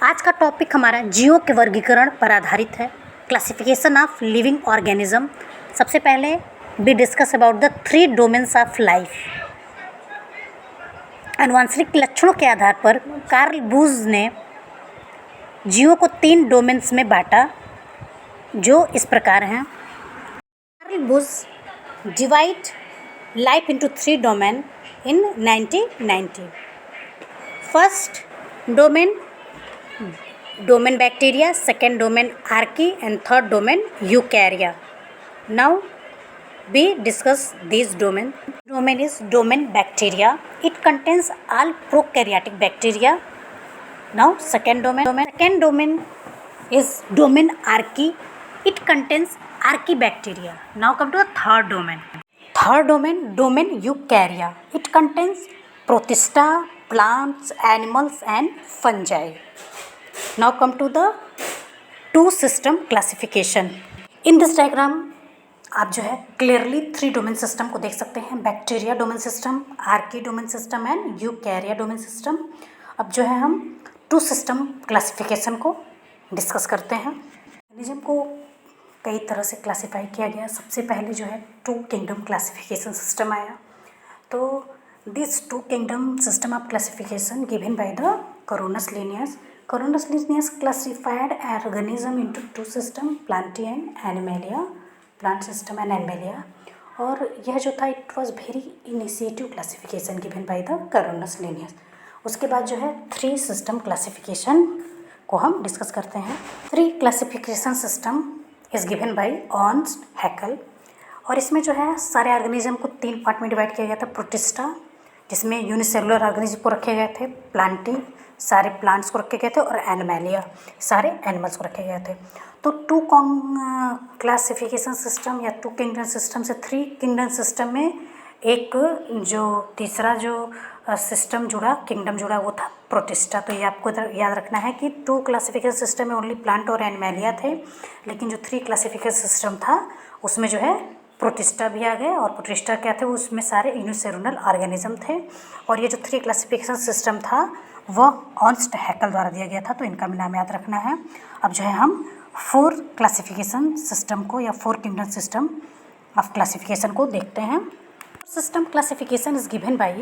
आज का टॉपिक हमारा जीवों के वर्गीकरण पर आधारित है, क्लासिफिकेशन ऑफ लिविंग ऑर्गेनिज्म। सबसे पहले we discuss about the 3 domains of life. आनुवंशिक लक्षणों के आधार पर कार्ल बूज ने जीवों को 3 डोमेन्स में बांटा, जो इस प्रकार हैं। Carl Woese divide life into 3 domain in 1990। First domain bacteria, second domain archaea, and third domain eukarya. Now we discuss these domain. Domain is domain bacteria. It contains all prokaryotic bacteria. Now second domain is domain archaea. It contains archaebacteria. Now come to the third domain. Third domain eukarya. It contains protista, plants, animals, and fungi. Now come to the 2 system classification. In this diagram आप जो है clearly 3 domain system को देख सकते हैं, bacteria domain system, Archie domain system and यूकैरिया domain system. अब जो है हम 2 सिस्टम क्लासिफिकेशन को डिस्कस करते हैं। ऑर्गेनिज्म को कई तरह से क्लासीफाई किया गया। सबसे पहले जो है 2 किंगडम क्लासिफिकेशन सिस्टम आया। तो this 2 kingdom system of classification given by the Carolus Linnaeus classified organism into 2 system, Plantae and Animalia, plant system and Animalia। और यह जो था it was very initiative classification given by the Carolus Linnaeus. उसके बाद जो है 3 system classification को हम डिस्कस करते हैं। 3 classification system is given bye Ernst Hückel. और इसमें जो है सारे ऑर्गेनिज्म को 3 पार्ट में डिवाइड किया गया था। प्रोटिस्टा, जिसमें यूनिसेलुलर ऑर्गेनिज्म को रखे गए थे, प्लांटी, सारे प्लांट्स को रखे गए थे, और एनिमेलिया, सारे एनिमल्स को रखे गए थे। तो 2 क्लासिफिकेशन सिस्टम या 2 किंगडम सिस्टम से 3 किंगडम सिस्टम में एक जो तीसरा जो सिस्टम जुड़ा, किंगडम जुड़ा, वो था प्रोटिस्टा। तो ये आपको याद रखना है कि 2 क्लासिफिकेशन सिस्टम में ओनली प्लांट और एनिमेलिया थे, लेकिन जो 3 क्लासिफिकेशन सिस्टम था उसमें जो है प्रोटिस्टा भी आ गए। और प्रोटिस्टा क्या थे, उसमें सारे यूनिसेलुलर ऑर्गेनिज्म थे। और ये जो 3 क्लासिफिकेशन सिस्टम था वह अर्नस्ट हैकेल द्वारा दिया गया था, तो इनका भी नाम याद रखना है। अब जो है हम 4 क्लासिफिकेशन सिस्टम को या 4 किंगडम सिस्टम ऑफ क्लासिफिकेशन को देखते हैं। System classification is given by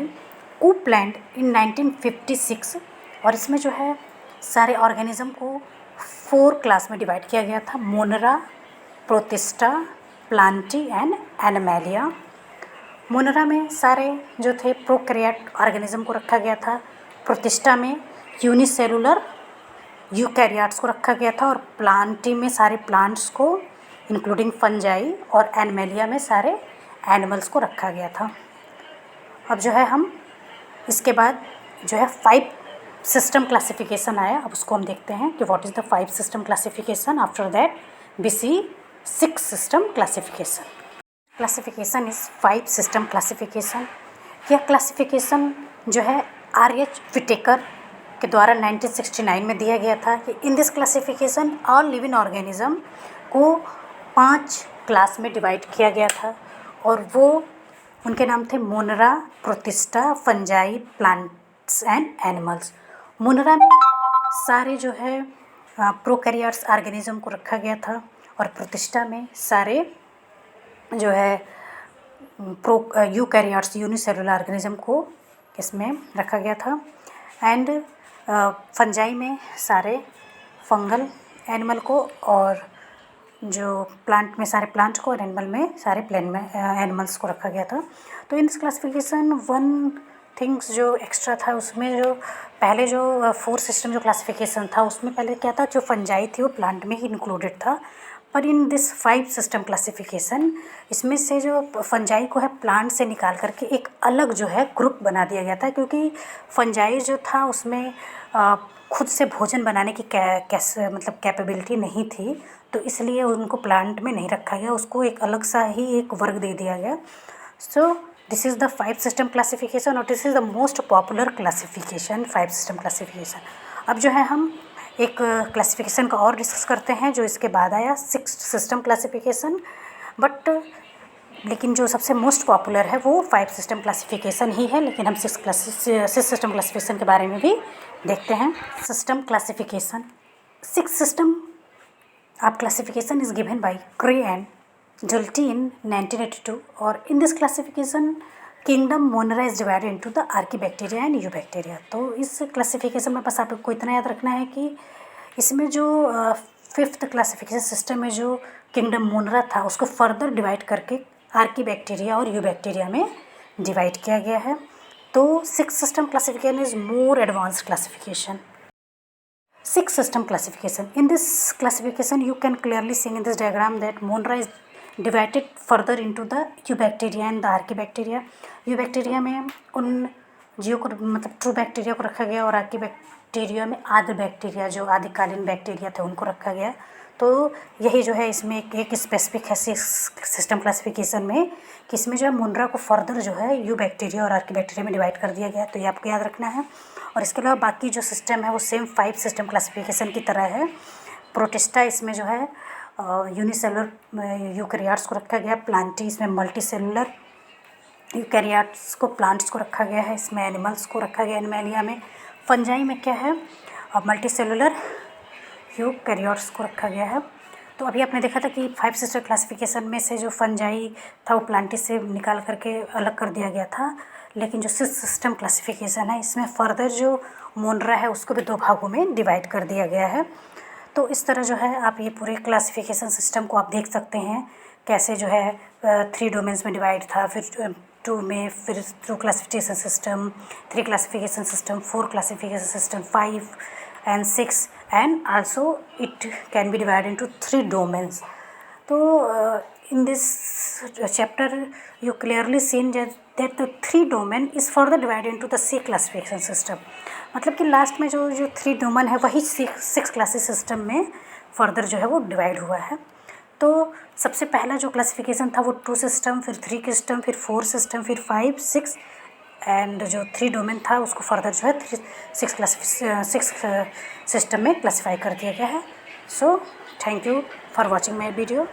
Copeland in 1956। और इसमें जो है सारे ऑर्गेनिज्म को 4 क्लास में डिवाइड किया गया था। मोनरा, प्रोटिस्टा, प्लांटी एंड एनिमेलिया। मोनरा में सारे जो थे प्रोकैरियोट ऑर्गेनिज्म को रखा गया था। प्रोटिस्टा में यूनिसेलुलर यूकैरियोट्स को रखा गया था। और प्लांटी में सारे प्लांट्स को इंक्लूडिंग फंजाई, और एनिमेलिया में सारे एनिमल्स को रखा गया था। अब जो है हम इसके बाद जो है 5 सिस्टम क्लासिफिकेशन आया। अब उसको हम देखते हैं कि what is the 5 system classification. After that we see 6 system classification. Classification is 5 system classification. यह क्लासिफिकेशन जो है R.H. विटेकर के द्वारा 1969 में दिया गया था कि in this classification all living organism को 5 क्लास में डिवाइड किया गया था। और वो उनके नाम थे मोनरा, protista, fungi, plants and animals. मोनरा में सारे जो है प्रोकैरियोट्स ऑर्गेनिज्म को रखा गया था। और प्रोटिस्टा में सारे जो है यूकैरियोट्स यूनिसेलुलर ऑर्गेनिज्म को इसमें रखा गया था। एंड फंजाई में सारे फंगल एनिमल को, और जो प्लांट में सारे प्लांट को, और एनिमल में सारे प्लेन में एनिमल्स को रखा गया था। तो इन दिस क्लासिफिकेशन 1 थिंग्स जो एक्स्ट्रा था उसमें, जो पहले जो 4 सिस्टम जो क्लासिफिकेशन था उसमें पहले क्या था, जो फंजाई थी वो प्लांट में ही इंक्लूडेड था। पर इन दिस 5 सिस्टम क्लासिफिकेशन इसमें से जो फंजाई को है प्लांट से निकाल करके एक अलग जो है ग्रुप बना दिया गया था, क्योंकि फंजाई जो था उसमें खुद से भोजन बनाने की मतलब कैपेबिलिटी नहीं थी, तो इसलिए उनको प्लांट में नहीं रखा गया, उसको एक अलग सा ही एक वर्ग दे दिया गया। So this is the 5 system classification, और this is the most popular classification, 5 system classification. अब जो है हम एक क्लासिफिकेशन का और डिस्कस करते हैं जो इसके बाद आया, 6th सिस्टम क्लासिफिकेशन। बट लेकिन जो सबसे मोस्ट पॉपुलर है वो 5 सिस्टम क्लासिफिकेशन ही है, लेकिन हम 6 सिस्टम क्लासिफिकेशन के बारे में भी देखते हैं। System classification, 6 system of classification is given by Gray and Julte in 1982, और in this classification kingdom Monera is divided into the Archaebacteria and Eubacteria। तो इस क्लासिफिकेशन में बस आपको इतना याद रखना है कि इसमें जो 5th क्लासिफिकेशन सिस्टम में जो किंगडम मोनरा था उसको फर्दर डिवाइड करके आर्कीबैक्टीरिया और यूबैक्टीरिया में डिवाइड किया गया है। तो 6 system classification is more advanced classification. 6 system classification. In this classification, you can clearly see in this diagram that Monera is divided further into the Eubacteria and the Archaebacteria। Eubacteria में उन जीव को मतलब true bacteria को रखा गया और archaebacteria में आदि बैक्टीरिया जो आदिकालीन बैक्टीरिया थे उनको रखा गया। तो यही जो है इसमें एक स्पेसिफिक है सिस्टम क्लासिफिकेशन में कि इसमें जो है मोनरा को फर्दर जो है यूबैक्टीरिया और आर्कीबैक्टीरिया में डिवाइड कर दिया गया। तो ये आपको याद रखना है। और इसके अलावा बाकी जो सिस्टम है वो सेम 5 सिस्टम क्लासिफिकेशन की तरह है। प्रोटिस्टा इसमें जो है यूनिसेलुलर यूकैरियोट्स को रखा गया, प्लांटी इसमें मल्टी सेलुलर यूकैरियोट्स को प्लांट्स को रखा गया है, इसमें एनिमल्स को रखा गया एनिमैलिया में। फंजाई में क्या है मल्टी सेलुलर यूकैरियोट्स को रखा गया है। तो अभी आपने देखा था कि 5 सिस्टम क्लासिफिकेशन में से जो फंजाई था वो प्लांटी से निकाल करके अलग कर दिया गया था, लेकिन जो 6 सिस्टम क्लासिफिकेशन है इसमें फर्दर जो मोनरा है उसको भी 2 भागों में डिवाइड कर दिया गया है। तो इस तरह जो है आप ये पूरे क्लासिफिकेशन सिस्टम को आप देख सकते हैं कैसे जो है 3 डोमेन्स में डिवाइड था, फिर 2 में, फिर 2 classification system, 3 classification system, 4 classification system, 5 and 6, and also it can be divided into 3 domains। तो in this chapter you clearly seen that the 3 domain is further divided into the 6 classification system। मतलब कि last में जो 3 domain है वही 6 classes system में further जो है वो डिवाइड हुआ है। तो सबसे पहला जो क्लासिफिकेशन था वो 2 सिस्टम, फिर 3 सिस्टम, फिर 4 सिस्टम, फिर 5, 6 एंड जो 3 डोमेन था उसको फर्दर जो है 6 सिस्टम में क्लासीफाई कर दिया गया है। So thank you for watching my video.